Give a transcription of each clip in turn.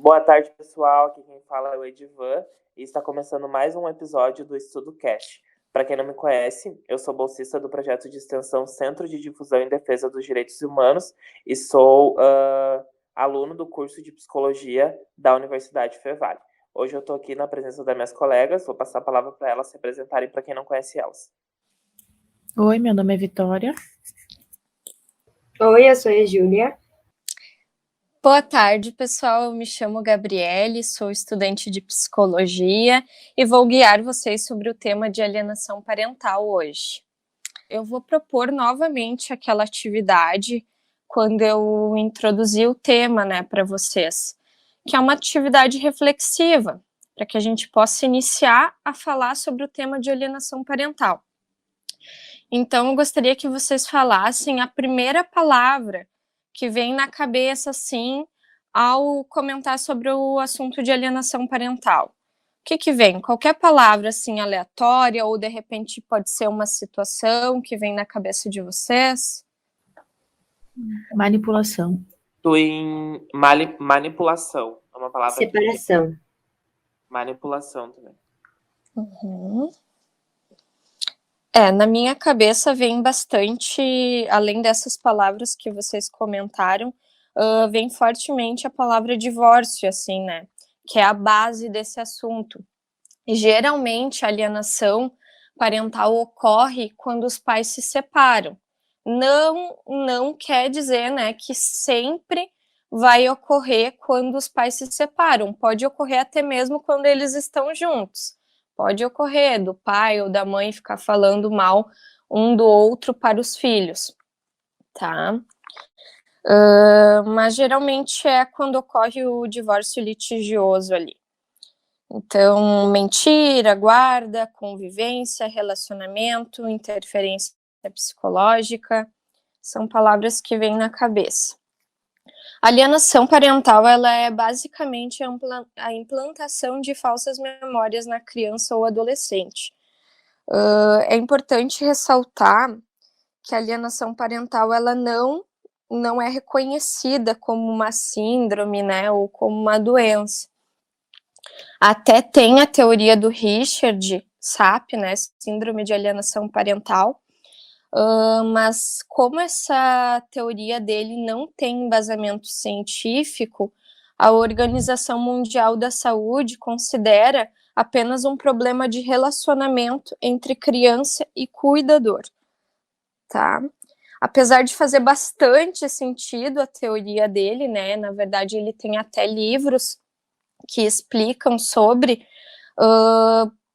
Boa tarde, pessoal. Aqui quem fala é o Edivan e está começando mais um episódio do Estudo Cast. Para quem não me conhece, eu sou bolsista do projeto de extensão Centro de Difusão em Defesa dos Direitos Humanos e sou aluno do curso de Psicologia da Universidade Fevale. Hoje eu estou aqui na presença das minhas colegas, vou passar a palavra para elas se apresentarem para quem não conhece elas. Oi, meu nome é Vitória. Oi, eu sou a Júlia. Boa tarde, pessoal. Eu me chamo Gabriele, sou estudante de psicologia e vou guiar vocês sobre o tema de alienação parental hoje. Eu vou propor novamente aquela atividade quando eu introduzi o tema, para vocês, que é uma atividade reflexiva, para que a gente possa iniciar a falar sobre o tema de alienação parental. Então, eu gostaria que vocês falassem a primeira palavra que vem na cabeça, assim, ao comentar sobre o assunto de alienação parental. O que vem? Qualquer palavra, assim, aleatória, ou de repente pode ser uma situação que vem na cabeça de vocês? Manipulação. Manipulação. É uma palavra. Separação. Manipulação também. Uhum. Na minha cabeça vem bastante, além dessas palavras que vocês comentaram, vem fortemente a palavra divórcio, assim, que é a base desse assunto. E, geralmente, a alienação parental ocorre quando os pais se separam. Não quer dizer, que sempre vai ocorrer quando os pais se separam. Pode ocorrer até mesmo quando eles estão juntos. Pode ocorrer do pai ou da mãe ficar falando mal um do outro para os filhos, tá? Mas geralmente é quando ocorre o divórcio litigioso ali. Então, mentira, guarda, convivência, relacionamento, interferência psicológica, são palavras que vêm na cabeça. A alienação parental, ela é basicamente a implantação de falsas memórias na criança ou adolescente. É importante ressaltar que a alienação parental, ela não é reconhecida como uma síndrome, ou como uma doença. Até tem a teoria do Richard Sapp, síndrome de alienação parental, mas como essa teoria dele não tem embasamento científico, a Organização Mundial da Saúde considera apenas um problema de relacionamento entre criança e cuidador, tá? Apesar de fazer bastante sentido a teoria dele, na verdade ele tem até livros que explicam sobre,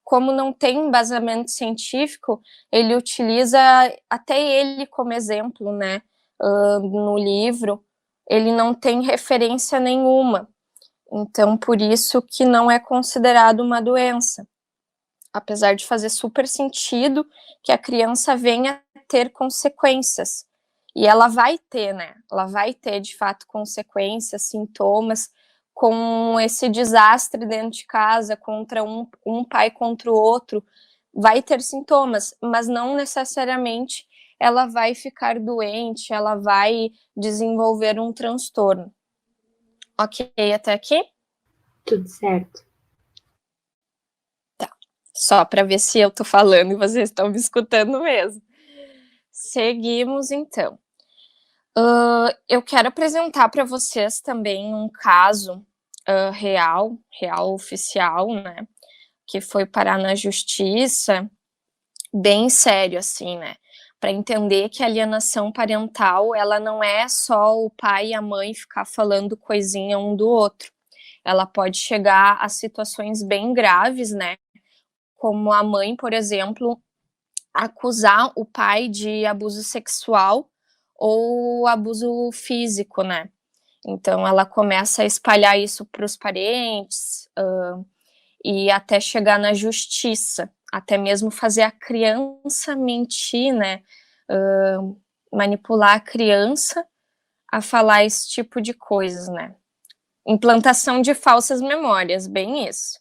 como não tem embasamento científico, ele utiliza até ele como exemplo, no livro, ele não tem referência nenhuma, então por isso que não é considerado uma doença, apesar de fazer super sentido que a criança venha a ter consequências, e ela vai ter, ela vai ter de fato consequências, sintomas, com esse desastre dentro de casa, contra um pai contra o outro, vai ter sintomas, mas não necessariamente ela vai ficar doente, ela vai desenvolver um transtorno. Ok, até aqui? Tudo certo. Tá, só para ver se eu tô falando e vocês estão me escutando mesmo. Seguimos, então. Eu quero apresentar para vocês também um caso real oficial, que foi parar na justiça, bem sério, assim, para entender que a alienação parental, ela não é só o pai e a mãe ficar falando coisinha um do outro, ela pode chegar a situações bem graves, como a mãe, por exemplo, acusar o pai de abuso sexual ou abuso físico, Então, ela começa a espalhar isso para os parentes e até chegar na justiça, até mesmo fazer a criança mentir, manipular a criança a falar esse tipo de coisas, Implantação de falsas memórias, bem isso.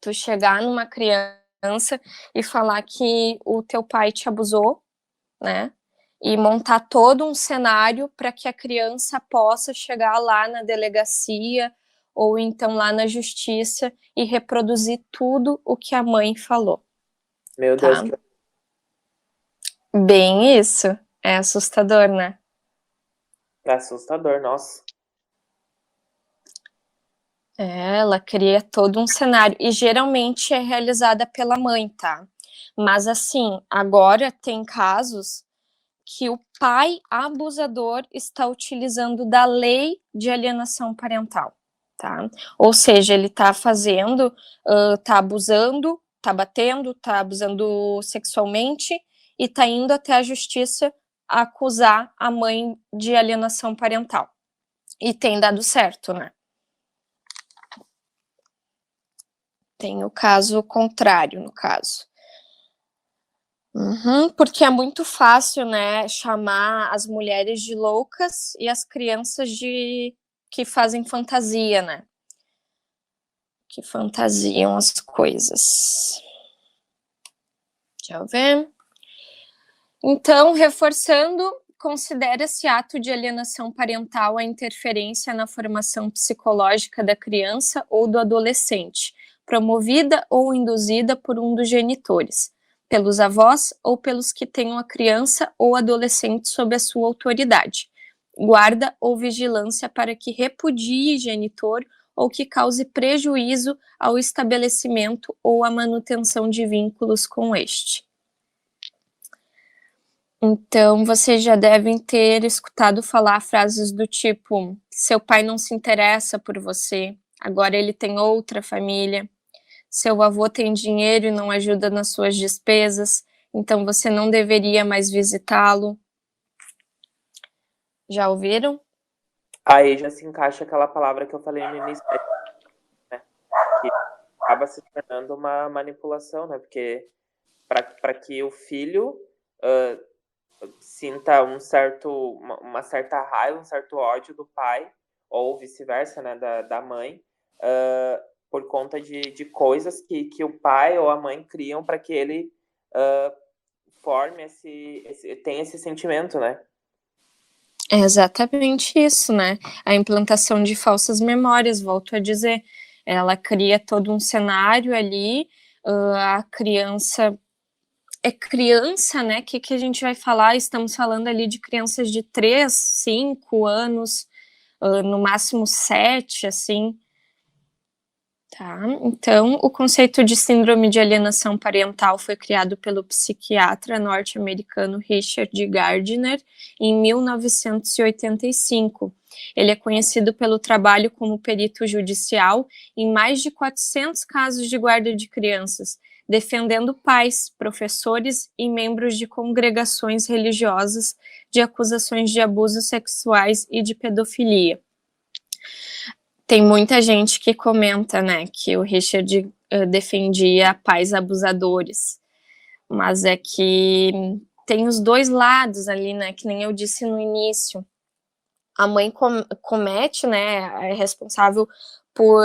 Tu chegar numa criança e falar que o teu pai te abusou, e montar todo um cenário para que a criança possa chegar lá na delegacia ou então lá na justiça e reproduzir tudo o que a mãe falou. Meu Tá? Deus, que Bem isso. É assustador, né? assustador, nossa. Ela cria todo um cenário e geralmente é realizada pela mãe, tá? Mas assim, agora tem casos que o pai abusador está utilizando da lei de alienação parental, tá? Ou seja, ele tá fazendo, tá abusando, tá batendo, tá abusando sexualmente e tá indo até a justiça acusar a mãe de alienação parental. E tem dado certo, né? Tem o caso contrário, no caso. Porque é muito fácil, né, chamar as mulheres de loucas e as crianças de que fazem fantasia, né? Que fantasiam as coisas. Deixa eu ver. Então, reforçando, considera-se ato de alienação parental a interferência na formação psicológica da criança ou do adolescente, promovida ou induzida por um dos genitores, pelos avós ou pelos que tenham a criança ou adolescente sob a sua autoridade, guarda ou vigilância para que repudie genitor ou que cause prejuízo ao estabelecimento ou à manutenção de vínculos com este. Então, vocês já devem ter escutado falar frases do tipo: seu pai não se interessa por você, agora ele tem outra família. Seu avô tem dinheiro e não ajuda nas suas despesas, então você não deveria mais visitá-lo. Já ouviram? Aí já se encaixa aquela palavra que eu falei no início, né? Que acaba se tornando uma manipulação, né? Porque para que o filho sinta uma certa raiva, um certo ódio do pai, ou vice-versa, né? Da mãe, por conta de coisas que o pai ou a mãe criam para que ele forme tenha esse sentimento, né? É exatamente isso, né? A implantação de falsas memórias, volto a dizer. Ela cria todo um cenário ali, a criança... É criança, né? Que a gente vai falar? Estamos falando ali de crianças de 3, 5 anos, no máximo 7, assim. Tá? Então, o conceito de síndrome de alienação parental foi criado pelo psiquiatra norte-americano Richard Gardner em 1985. Ele é conhecido pelo trabalho como perito judicial em mais de 400 casos de guarda de crianças, defendendo pais, professores e membros de congregações religiosas de acusações de abusos sexuais e de pedofilia. Tem muita gente que comenta, né, que o Richard defendia pais abusadores, mas é que tem os dois lados ali, né, que nem eu disse no início. A mãe comete, né, é responsável por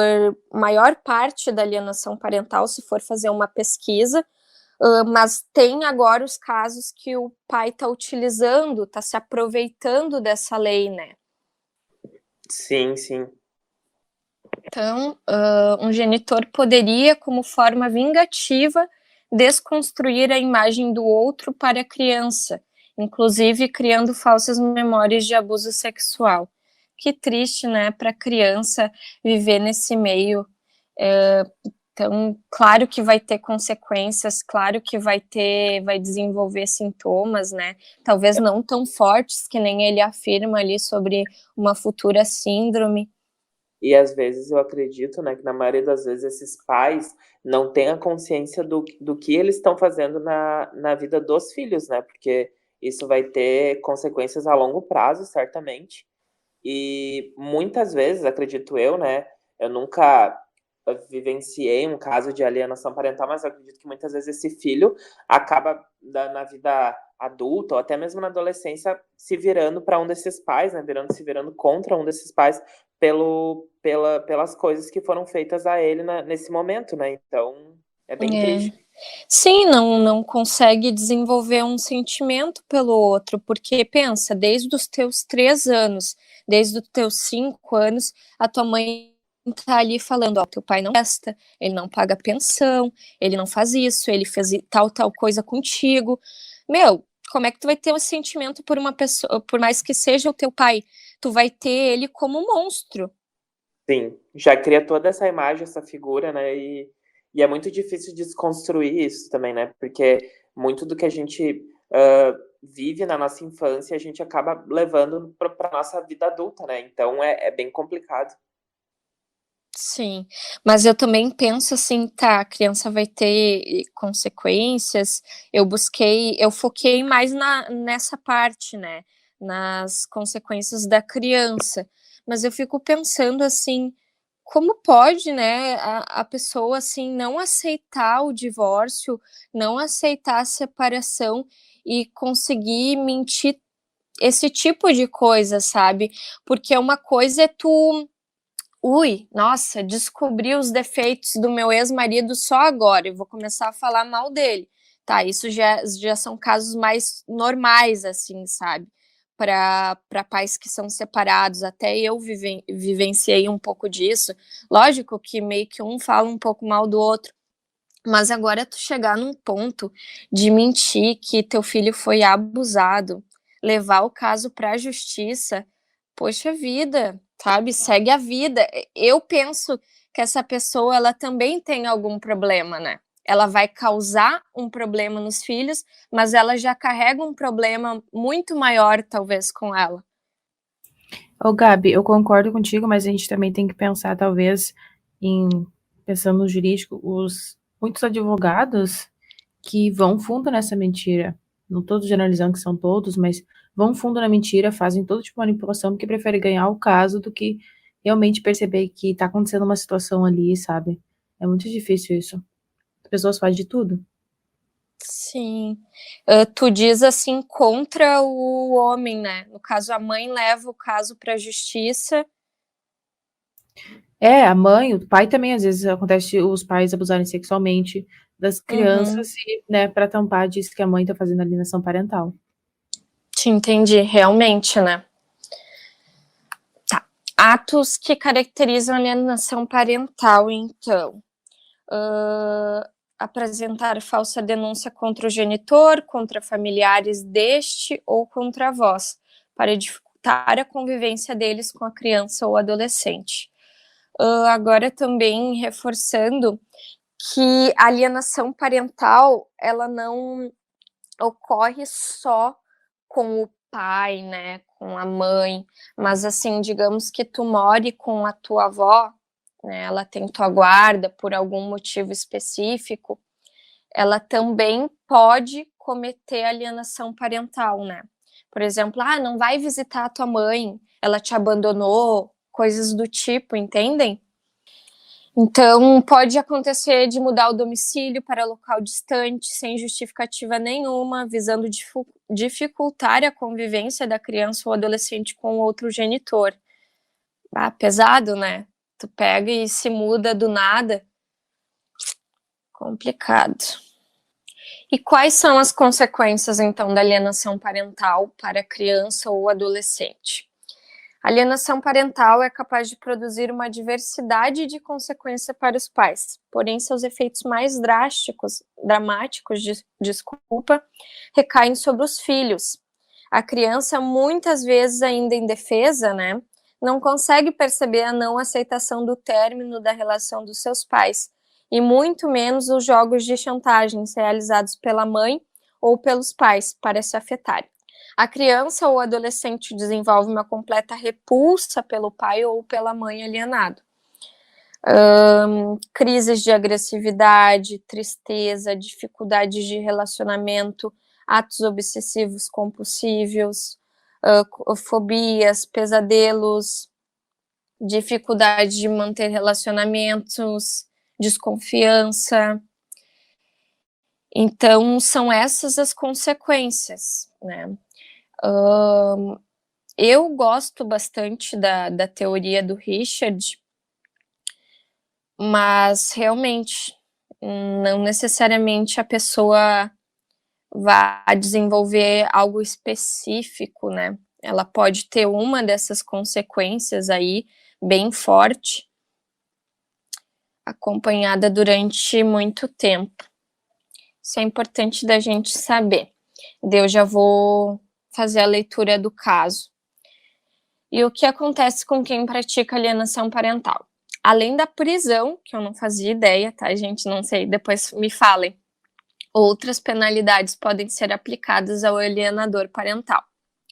maior parte da alienação parental, se for fazer uma pesquisa, mas tem agora os casos que o pai está utilizando, está se aproveitando dessa lei, né? Sim, sim. Então, um genitor poderia, como forma vingativa, desconstruir a imagem do outro para a criança, inclusive criando falsas memórias de abuso sexual. Que triste, né, para a criança viver nesse meio. Então, claro que vai ter consequências, claro que vai desenvolver sintomas, né, talvez não tão fortes que nem ele afirma ali sobre uma futura síndrome. E às vezes eu acredito, né, que na maioria das vezes esses pais não têm a consciência do que eles estão fazendo na vida dos filhos, né? Porque isso vai ter consequências a longo prazo, certamente. E muitas vezes, acredito eu, né? Eu nunca vivenciei um caso de alienação parental, mas eu acredito que muitas vezes esse filho acaba na vida adulta ou até mesmo na adolescência se virando para um desses pais, né? Se virando contra um desses pais pelas coisas que foram feitas a ele nesse momento, né? Então, é bem triste. Sim, não consegue desenvolver um sentimento pelo outro, porque pensa, desde os teus 3 anos, desde os teus 5 anos, a tua mãe tá ali falando, ó, teu pai não presta, ele não paga pensão, ele não faz isso, ele fez tal coisa contigo. Meu, como é que tu vai ter um sentimento por uma pessoa, por mais que seja o teu pai, tu vai ter ele como um monstro. Sim, já cria toda essa imagem, essa figura, né? E é muito difícil desconstruir isso também, né? Porque muito do que a gente vive na nossa infância, a gente acaba levando para a nossa vida adulta, né? Então é bem complicado. Sim, mas eu também penso assim, tá, a criança vai ter consequências. Eu foquei mais nessa parte, né? Nas consequências da criança. Mas eu fico pensando assim, como pode, né, a pessoa assim não aceitar o divórcio, não aceitar a separação e conseguir mentir esse tipo de coisa, sabe? Porque uma coisa é tu, ui, nossa, descobri os defeitos do meu ex-marido só agora, eu vou começar a falar mal dele. Tá, isso já são casos mais normais, assim, sabe? Para pais que são separados, até eu vivenciei um pouco disso. Lógico que meio que um fala um pouco mal do outro, mas agora tu chegar num ponto de mentir que teu filho foi abusado, levar o caso para a justiça, poxa vida, sabe? Segue a vida. Eu penso que essa pessoa ela também tem algum problema, né? Ela vai causar um problema nos filhos, mas ela já carrega um problema muito maior, talvez, com ela. Ô, Gabi, eu concordo contigo, mas a gente também tem que pensar, talvez, pensando no jurídico, muitos advogados que vão fundo nessa mentira. Não estou generalizando que são todos, mas vão fundo na mentira, fazem todo tipo de manipulação porque preferem ganhar o caso do que realmente perceber que está acontecendo uma situação ali, sabe? É muito difícil isso. As pessoas fazem de tudo. Sim. Tu diz assim contra o homem, né? No caso, a mãe leva o caso para a justiça. É, a mãe, o pai também, às vezes acontece os pais abusarem sexualmente das Uhum. crianças e, né, para tampar diz que a mãe tá fazendo alienação parental. Te entendi, realmente, né? Tá. Atos que caracterizam a alienação parental, então. Apresentar falsa denúncia contra o genitor, contra familiares deste ou contra avós, para dificultar a convivência deles com a criança ou adolescente. Agora também reforçando que a alienação parental, ela não ocorre só com o pai, né, com a mãe, mas assim, digamos que tu more com a tua avó, né, ela tem tua guarda por algum motivo específico, ela também pode cometer alienação parental, né? Por exemplo, não vai visitar a tua mãe, ela te abandonou, coisas do tipo, entendem? Então, pode acontecer de mudar o domicílio para local distante, sem justificativa nenhuma, visando dificultar a convivência da criança ou adolescente com outro genitor. Pesado, né? Tu pega e se muda do nada. Complicado. E quais são as consequências, então, da alienação parental para a criança ou adolescente? A alienação parental é capaz de produzir uma diversidade de consequências para os pais, porém seus efeitos mais dramáticos, recaem sobre os filhos. A criança, muitas vezes ainda indefesa, né, não consegue perceber a não aceitação do término da relação dos seus pais, e muito menos os jogos de chantagens realizados pela mãe ou pelos pais para se afetarem. A criança ou adolescente desenvolve uma completa repulsa pelo pai ou pela mãe alienado. Crises de agressividade, tristeza, dificuldades de relacionamento, atos obsessivos compulsivos, fobias, pesadelos, dificuldade de manter relacionamentos, desconfiança. Então, são essas as consequências, né? Eu gosto bastante da teoria do Richard, mas realmente não necessariamente a pessoa vai desenvolver algo específico, né? Ela pode ter uma dessas consequências aí bem forte, acompanhada durante muito tempo. Isso é importante da gente saber. Eu já vou fazer a leitura do caso. E o que acontece com quem pratica alienação parental? Além da prisão, que eu não fazia ideia, tá, gente? Não sei, depois me falem. Outras penalidades podem ser aplicadas ao alienador parental.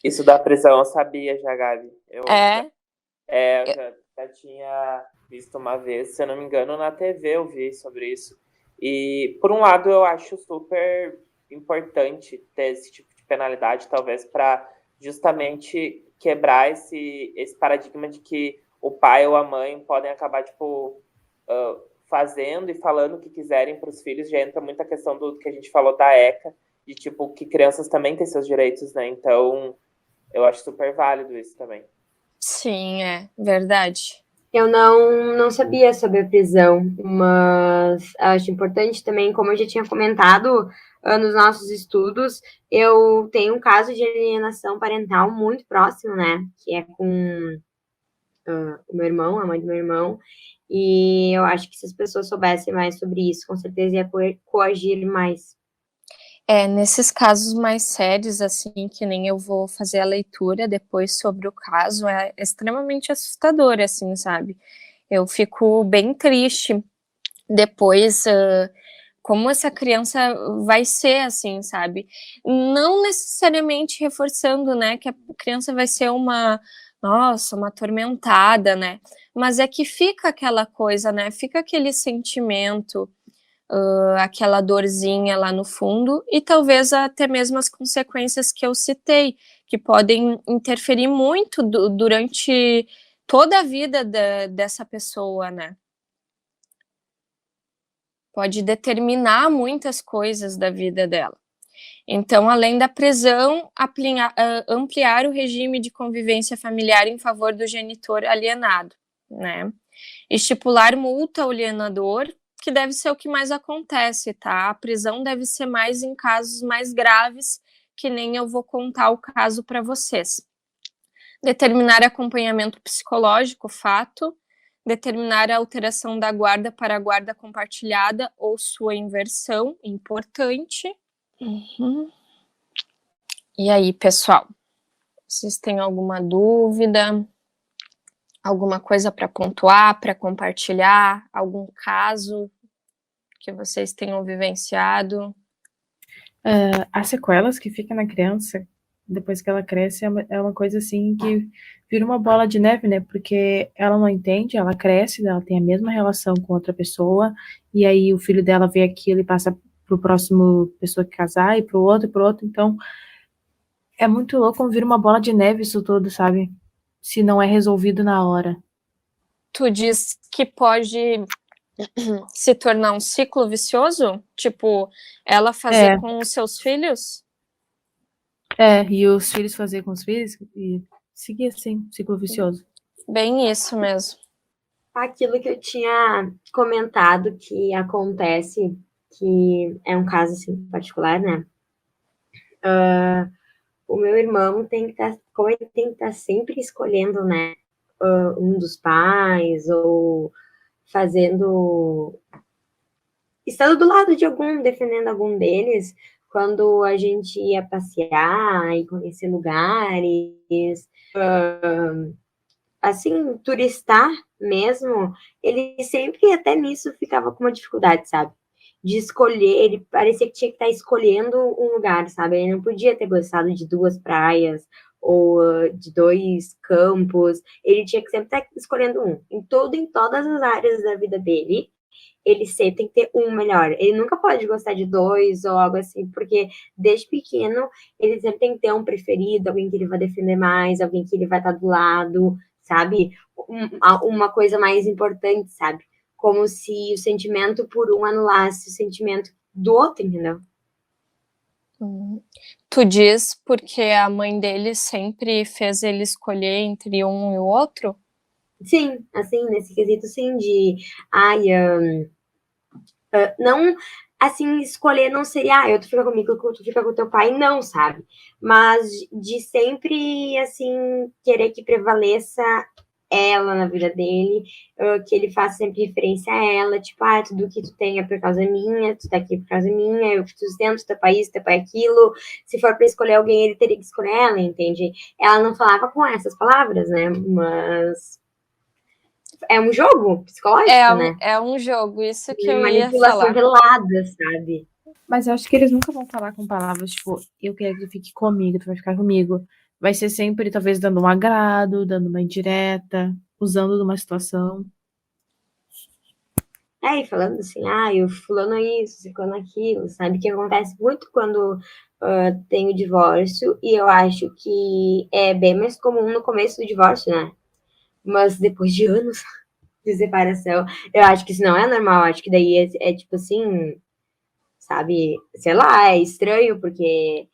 Isso da prisão eu sabia já, Gabi. Eu já tinha visto uma vez, se eu não me engano, na TV eu vi sobre isso. E, por um lado, eu acho super importante ter esse tipo de penalidade, talvez, para justamente quebrar esse paradigma de que o pai ou a mãe podem acabar, tipo, fazendo e falando o que quiserem para os filhos. Já entra muita questão do que a gente falou da ECA, de, tipo, que crianças também têm seus direitos, né? Então, eu acho super válido isso também. Sim, é verdade. Eu não sabia sobre a prisão, mas acho importante também, como eu já tinha comentado nos nossos estudos, eu tenho um caso de alienação parental muito próximo, né? Que é com o meu irmão, a mãe do meu irmão, e eu acho que se as pessoas soubessem mais sobre isso, com certeza ia coagir mais. Nesses casos mais sérios, assim, que nem eu vou fazer a leitura depois sobre o caso, é extremamente assustador, assim, sabe? Eu fico bem triste depois, como essa criança vai ser, assim, sabe? Não necessariamente reforçando, né, que a criança vai ser uma atormentada, né? Mas é que fica aquela coisa, né? Fica aquele sentimento, aquela dorzinha lá no fundo, e talvez até mesmo as consequências que eu citei, que podem interferir muito durante toda a vida dessa pessoa, né? Pode determinar muitas coisas da vida dela. Então, além da prisão, ampliar o regime de convivência familiar em favor do genitor alienado, né? Estipular multa ao alienador, que deve ser o que mais acontece, tá? A prisão deve ser mais em casos mais graves, que nem eu vou contar o caso para vocês. Determinar acompanhamento psicológico, fato. Determinar a alteração da guarda para a guarda compartilhada ou sua inversão, importante. E aí, pessoal? Vocês têm alguma dúvida? Alguma coisa para pontuar, para compartilhar? Algum caso que vocês tenham vivenciado? As sequelas que ficam na criança, depois que ela cresce, é uma coisa assim que vira uma bola de neve, né? Porque ela não entende, ela cresce, ela tem a mesma relação com outra pessoa, e aí o filho dela vê aquilo e passa pro próximo pessoa que casar, e pro outro, então é muito louco, vira uma bola de neve isso tudo, sabe? Se não é resolvido na hora. Tu diz que pode se tornar um ciclo vicioso? Tipo, ela fazer com os seus filhos? E os filhos fazer com os filhos e seguir assim, ciclo vicioso. Bem isso mesmo. Aquilo que eu tinha comentado que acontece, que é um caso assim particular, né? O meu irmão tem que estar, como ele tem que estar sempre escolhendo, né? Um dos pais, ou estando do lado de algum, defendendo algum deles, quando a gente ia passear e conhecer lugares, assim, turistar mesmo, ele sempre, até nisso, ficava com uma dificuldade, sabe? De escolher, ele parecia que tinha que estar escolhendo um lugar, sabe? Ele não podia ter gostado de 2 praias ou de 2 campos, ele tinha que sempre estar escolhendo um. Em todas as áreas da vida dele, ele sempre tem que ter um melhor. Ele nunca pode gostar de 2 ou algo assim, porque desde pequeno ele sempre tem que ter um preferido, alguém que ele vai defender mais, alguém que ele vai estar do lado, sabe? Uma coisa mais importante, sabe? Como se o sentimento por um anulasse o sentimento do outro, entendeu? Tu diz porque a mãe dele sempre fez ele escolher entre um e o outro? Sim, assim, nesse quesito, sim, de... não, assim, escolher não seria, tu fica comigo, tu fica com teu pai, não, sabe? Mas de sempre, assim, querer que prevaleça ela na vida dele, que ele faça sempre referência a ela, tipo, tudo que tu tem é por causa minha, tu tá aqui por causa minha, eu que tu sustento, teu país, teu pai aquilo. Se for pra escolher alguém, ele teria que escolher ela, entende? Ela não falava com essas palavras, né? Mas é um jogo psicológico, né? É um jogo, isso que eu ia Manipulação falar. velada, sabe? Mas eu acho que eles nunca vão falar com palavras tipo, eu quero que tu fique comigo, tu vai ficar comigo. Vai ser sempre, talvez, dando um agrado, dando uma indireta, usando de uma situação. E falando assim, o fulano isso, fulano aquilo, sabe? Que acontece muito quando tem o divórcio, e eu acho que é bem mais comum no começo do divórcio, né? Mas depois de anos de separação, eu acho que isso não é normal, acho que daí é tipo assim, sabe? Sei lá, é estranho, porque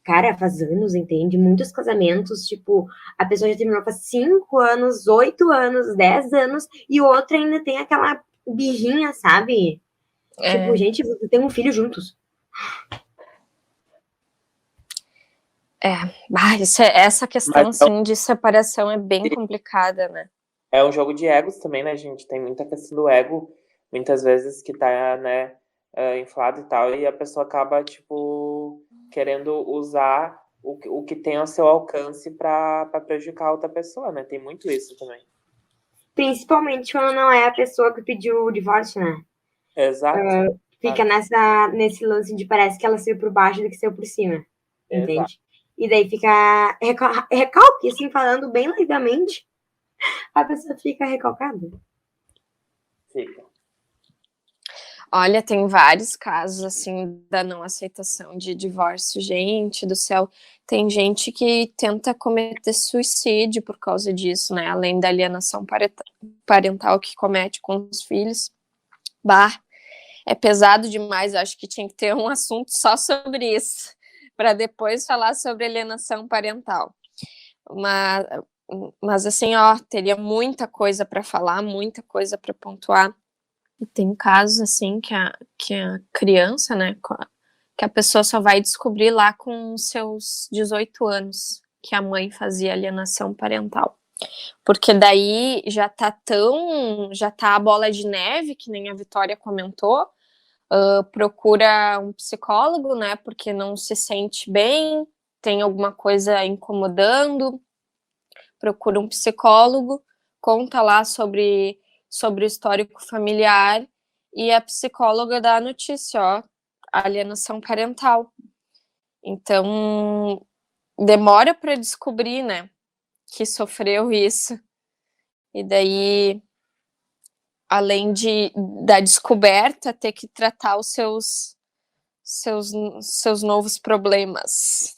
cara, faz anos, entende? Muitos casamentos, tipo, a pessoa já terminou faz 5 anos, 8 anos, 10 anos, e o outro ainda tem aquela birrinha, sabe? Tipo, gente, tem um filho juntos. Essa questão, assim, de separação é bem complicada, né? É um jogo de egos também, né, gente? Tem muita questão do ego, muitas vezes, que tá, né, inflado e tal, e a pessoa acaba, tipo, querendo usar o que tem ao seu alcance pra prejudicar a outra pessoa, né? Tem muito isso também. Principalmente quando não é a pessoa que pediu o divórcio, né? Exato. Fica nesse lance de parece que ela saiu por baixo do que saiu por cima, entende? Exato. E daí fica recalque, assim, falando bem levemente, a pessoa fica recalcada. Fica. Olha, tem vários casos, assim, da não aceitação de divórcio. Gente do céu, tem gente que tenta cometer suicídio por causa disso, né? Além da alienação parental que comete com os filhos. É pesado demais, eu acho que tinha que ter um assunto só sobre isso, para depois falar sobre alienação parental. Mas assim, teria muita coisa para falar, muita coisa para pontuar. E tem casos, assim, que a criança, né, que a pessoa só vai descobrir lá com seus 18 anos que a mãe fazia alienação parental. Porque daí já tá a bola de neve, que nem a Vitória comentou, procura um psicólogo, né, porque não se sente bem, tem alguma coisa incomodando, procura um psicólogo, conta lá sobre o histórico familiar, e a psicóloga dá a notícia, alienação parental. Então, demora para descobrir, né, que sofreu isso. E daí, além da descoberta, ter que tratar os seus novos problemas.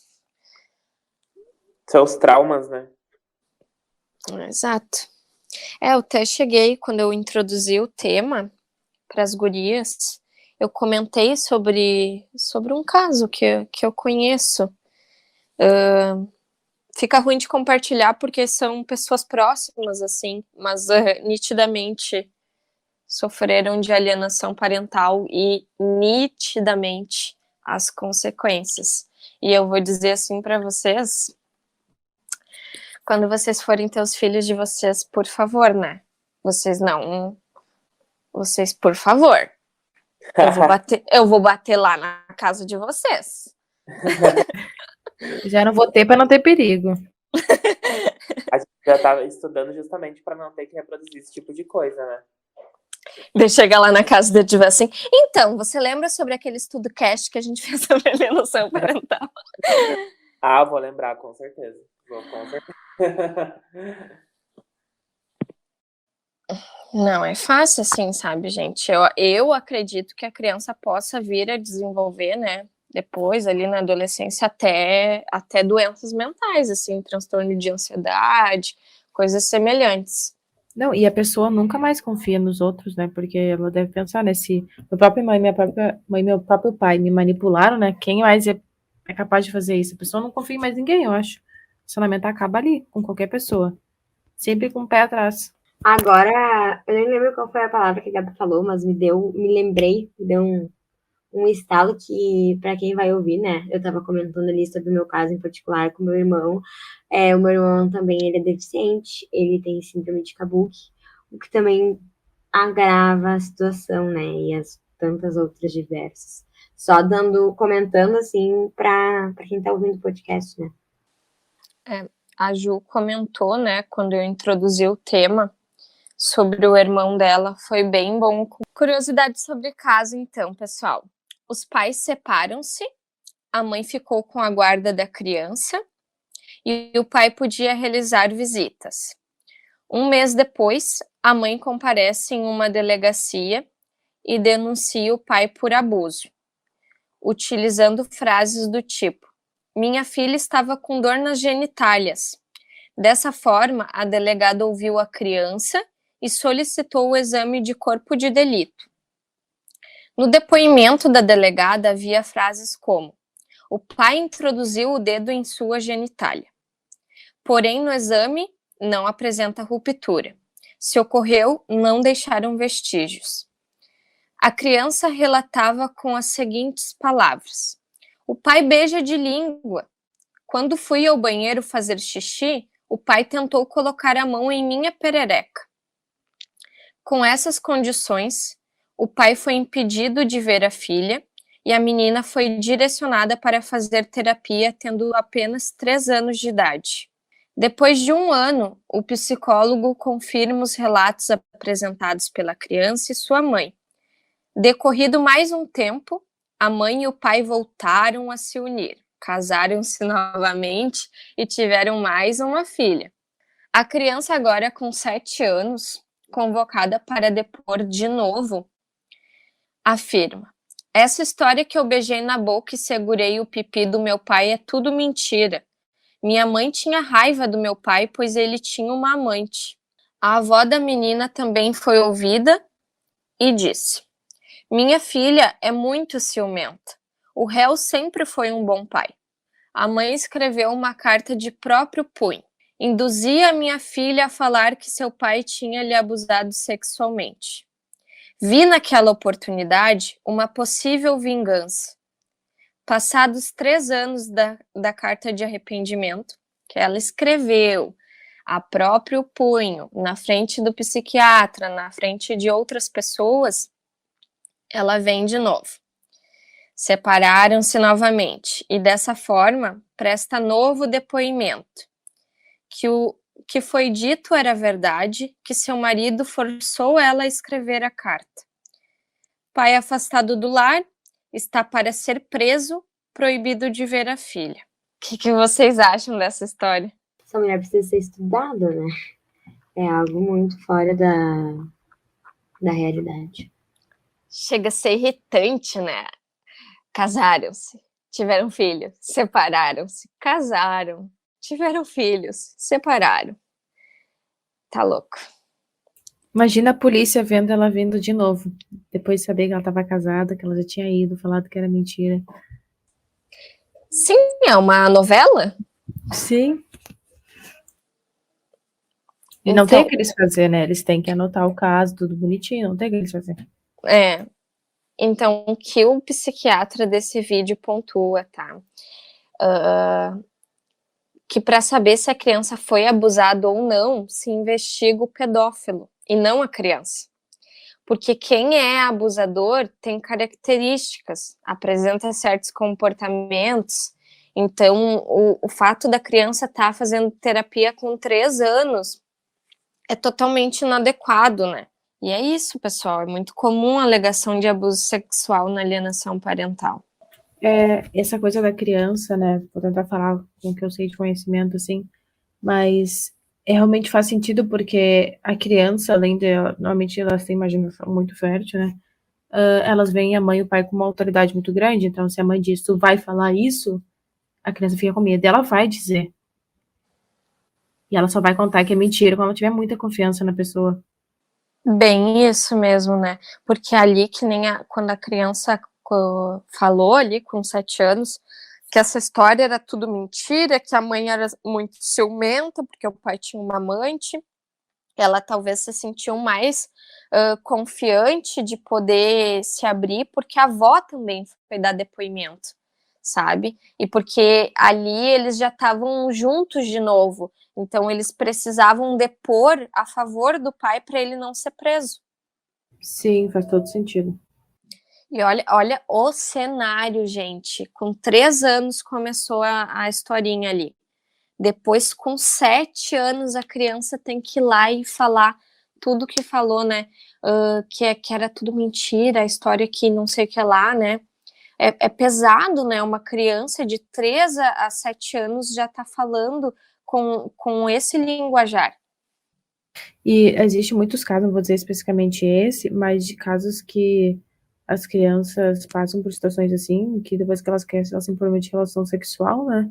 Seus traumas, né? Exato. Eu até cheguei, quando eu introduzi o tema para as gurias, eu comentei sobre um caso que eu conheço. Fica ruim de compartilhar porque são pessoas próximas, assim, mas nitidamente sofreram de alienação parental e nitidamente as consequências. E eu vou dizer assim para vocês, quando vocês forem ter os filhos de vocês, por favor, né? Vocês, por favor. Eu vou bater lá na casa de vocês. Já não vou ter para não ter perigo. A gente já tá estudando justamente para não ter que reproduzir esse tipo de coisa, né? De chegar lá na casa dele e dizer assim, então, você lembra sobre aquele estudo cast que a gente fez sobre alienação parental? Vou lembrar, com certeza. Não é fácil assim, sabe, gente? Eu acredito que a criança possa vir a desenvolver, né, depois, ali na adolescência, até doenças mentais, assim, transtorno de ansiedade, coisas semelhantes. Não, e a pessoa nunca mais confia nos outros, né? Porque ela deve pensar, né? Se meu próprio mãe, minha própria mãe, meu próprio pai me manipularam, né? Quem mais é capaz de fazer isso? A pessoa não confia em mais ninguém, eu acho. O relacionamento acaba ali, com qualquer pessoa. Sempre com o pé atrás. Agora, eu nem lembro qual foi a palavra que a Gabi falou, mas me deu um estalo que, para quem vai ouvir, né? Eu estava comentando ali sobre o meu caso em particular com meu irmão. O meu irmão também, ele é deficiente, ele tem síndrome de Kabuki, o que também agrava a situação, né? E as tantas outras diversas. Só comentando assim para quem tá ouvindo o podcast, né? A Ju comentou, né, quando eu introduzi o tema sobre o irmão dela, foi bem bom. Curiosidade sobre o caso, então, pessoal. Os pais separam-se, a mãe ficou com a guarda da criança e o pai podia realizar visitas. Um mês depois, a mãe comparece em uma delegacia e denuncia o pai por abuso, utilizando frases do tipo: minha filha estava com dor nas genitálias. Dessa forma, a delegada ouviu a criança e solicitou o exame de corpo de delito. No depoimento da delegada havia frases como: o pai introduziu o dedo em sua genitália. Porém, no exame, não apresenta ruptura. Se ocorreu, não deixaram vestígios. A criança relatava com as seguintes palavras: o pai beija de língua. Quando fui ao banheiro fazer xixi, o pai tentou colocar a mão em minha perereca. Com essas condições, o pai foi impedido de ver a filha e a menina foi direcionada para fazer terapia tendo apenas 3 anos de idade. Depois de 1 ano, o psicólogo confirma os relatos apresentados pela criança e sua mãe. Decorrido mais um tempo, a mãe e o pai voltaram a se unir, casaram-se novamente e tiveram mais uma filha. A criança, agora com 7 anos, convocada para depor de novo, afirma: essa história que eu beijei na boca e segurei o pipi do meu pai é tudo mentira. Minha mãe tinha raiva do meu pai, pois ele tinha uma amante. A avó da menina também foi ouvida e disse: minha filha é muito ciumenta. O réu sempre foi um bom pai. A mãe escreveu uma carta de próprio punho. Induzia a minha filha a falar que seu pai tinha lhe abusado sexualmente. Vi naquela oportunidade uma possível vingança. Passados 3 anos da carta de arrependimento, que ela escreveu a próprio punho, na frente do psiquiatra, na frente de outras pessoas, ela vem de novo. Separaram-se novamente e, dessa forma, presta novo depoimento. Que o que foi dito era verdade, que seu marido forçou ela a escrever a carta. Pai afastado do lar, está para ser preso, proibido de ver a filha. O que vocês acham dessa história? Essa mulher precisa ser estudada, né? É algo muito fora da realidade. Chega a ser irritante, né? Casaram-se, tiveram filhos, separaram-se, casaram, tiveram filhos, separaram. Tá louco. Imagina a polícia vendo ela vindo de novo, depois de saber que ela estava casada, que ela já tinha ido, falado que era mentira. Sim, é uma novela? Sim. E não tem o que eles fazer, né? Eles têm que anotar o caso, tudo bonitinho, não tem o que eles fazer. Então, o que o psiquiatra desse vídeo pontua, tá? Que para saber se a criança foi abusada ou não, se investiga o pedófilo e não a criança. Porque quem é abusador tem características, apresenta certos comportamentos. Então, o fato da criança estar fazendo terapia com 3 anos é totalmente inadequado, né? E é isso, pessoal. É muito comum a alegação de abuso sexual na alienação parental. Essa coisa da criança, né? Vou tentar falar com o que eu sei de conhecimento, assim, mas realmente faz sentido porque a criança, além de, normalmente elas têm imaginação muito fértil, né? Elas veem a mãe e o pai com uma autoridade muito grande, então se a mãe diz, tu vai falar isso, a criança fica com medo, ela vai dizer. E ela só vai contar que é mentira quando ela tiver muita confiança na pessoa. Bem isso mesmo, né? Porque ali, que nem quando a criança falou ali com 7 anos, que essa história era tudo mentira, que a mãe era muito ciumenta, porque o pai tinha uma amante. ela talvez se sentiu mais confiante de poder se abrir, porque a avó também foi dar depoimento, sabe? E porque ali eles já estavam juntos de novo, então eles precisavam depor a favor do pai para ele não ser preso. Sim, faz todo sentido. E olha o cenário, gente. Com 3 anos começou a historinha ali. Depois, com 7 anos, a criança tem que ir lá e falar tudo que falou, né? Que era tudo mentira, a história que não sei o que lá, né? É pesado, né? Uma criança de 3 a 7 anos já tá falando com esse linguajar. E existe muitos casos, não vou dizer especificamente esse, mas de casos que as crianças passam por situações assim, que depois que elas crescem, elas têm problema de relação sexual, né?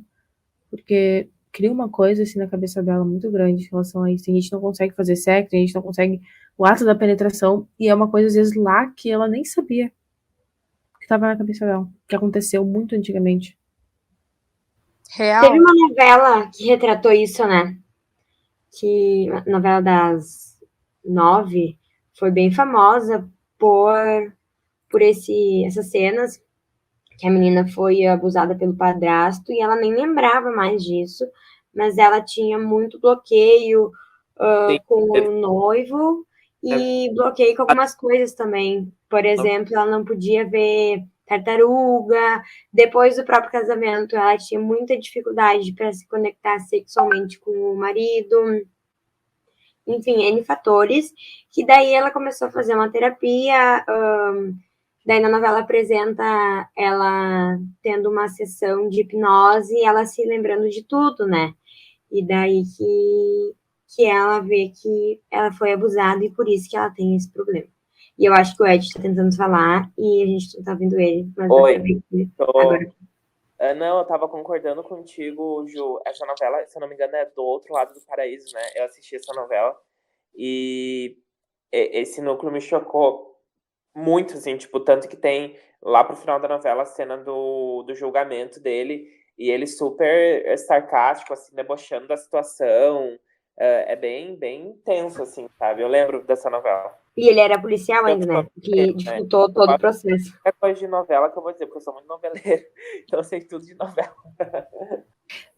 Porque cria uma coisa assim na cabeça dela muito grande em relação a isso. A gente não consegue fazer sexo, a gente não consegue o ato da penetração, e é uma coisa às vezes lá que ela nem sabia que estava na cabeça dela, que aconteceu muito antigamente. Real. Teve uma novela que retratou isso, né? Que a novela das 9 foi bem famosa por essas cenas que a menina foi abusada pelo padrasto e ela nem lembrava mais disso, mas ela tinha muito bloqueio com o noivo e bloqueio com algumas coisas também. Por exemplo, ela não podia ver tartaruga. Depois do próprio casamento, ela tinha muita dificuldade para se conectar sexualmente com o marido. Enfim, N fatores. Que daí ela começou a fazer uma terapia. Daí na novela apresenta ela tendo uma sessão de hipnose e ela se lembrando de tudo, né? E daí que ela vê que ela foi abusada e por isso que ela tem esse problema. E eu acho que o Ed está tentando falar e a gente não tá vendo ele, mas Oi, dá pra ver que agora. Não, eu tava concordando contigo, Ju. Essa novela, se eu não me engano, é Do Outro Lado do Paraíso, né? Eu assisti essa novela e esse núcleo me chocou muito, assim, tipo, tanto que tem lá pro final da novela a cena do julgamento dele e ele super sarcástico, assim, debochando da situação. É bem, bem tenso, assim, sabe? Eu lembro dessa novela. E ele era policial ainda, né? Que dificultou todo o processo. É coisa de novela que eu vou dizer, porque eu sou muito noveleiro, então eu sei tudo de novela.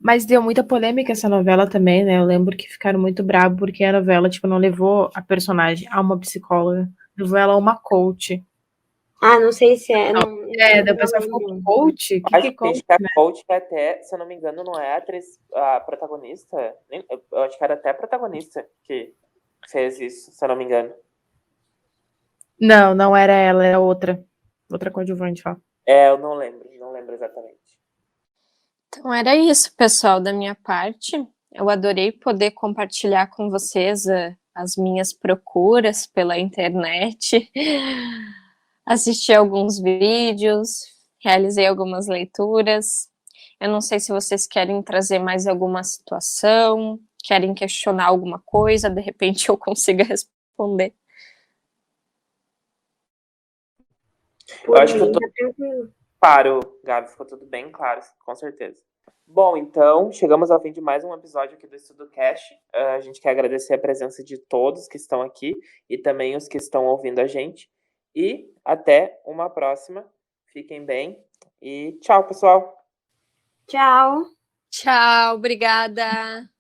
Mas deu muita polêmica essa novela também, né? Eu lembro que ficaram muito bravos porque a novela, tipo, não levou a personagem a uma psicóloga, levou ela a uma coach. Ah, não sei se é. Da pessoa falou coach? O que é coach? A coach que até, se eu não me engano, não é a atriz, a protagonista. Eu acho que era até a protagonista que fez isso, se eu não me engano. Não, não era ela, era outra. Outra coadjuvante, ó. Eu não lembro exatamente. Então era isso, pessoal, da minha parte. Eu adorei poder compartilhar com vocês as minhas procuras pela internet. Assisti alguns vídeos, realizei algumas leituras. Eu não sei se vocês querem trazer mais alguma situação, querem questionar alguma coisa, de repente eu consiga responder. Eu acho que eu tô claro, Gabi, ficou tudo bem claro, com certeza. Bom, então, chegamos ao fim de mais um episódio aqui do Estudo Cast. A gente quer agradecer a presença de todos que estão aqui e também os que estão ouvindo a gente. E até uma próxima. Fiquem bem e tchau, pessoal. Tchau. Tchau, obrigada.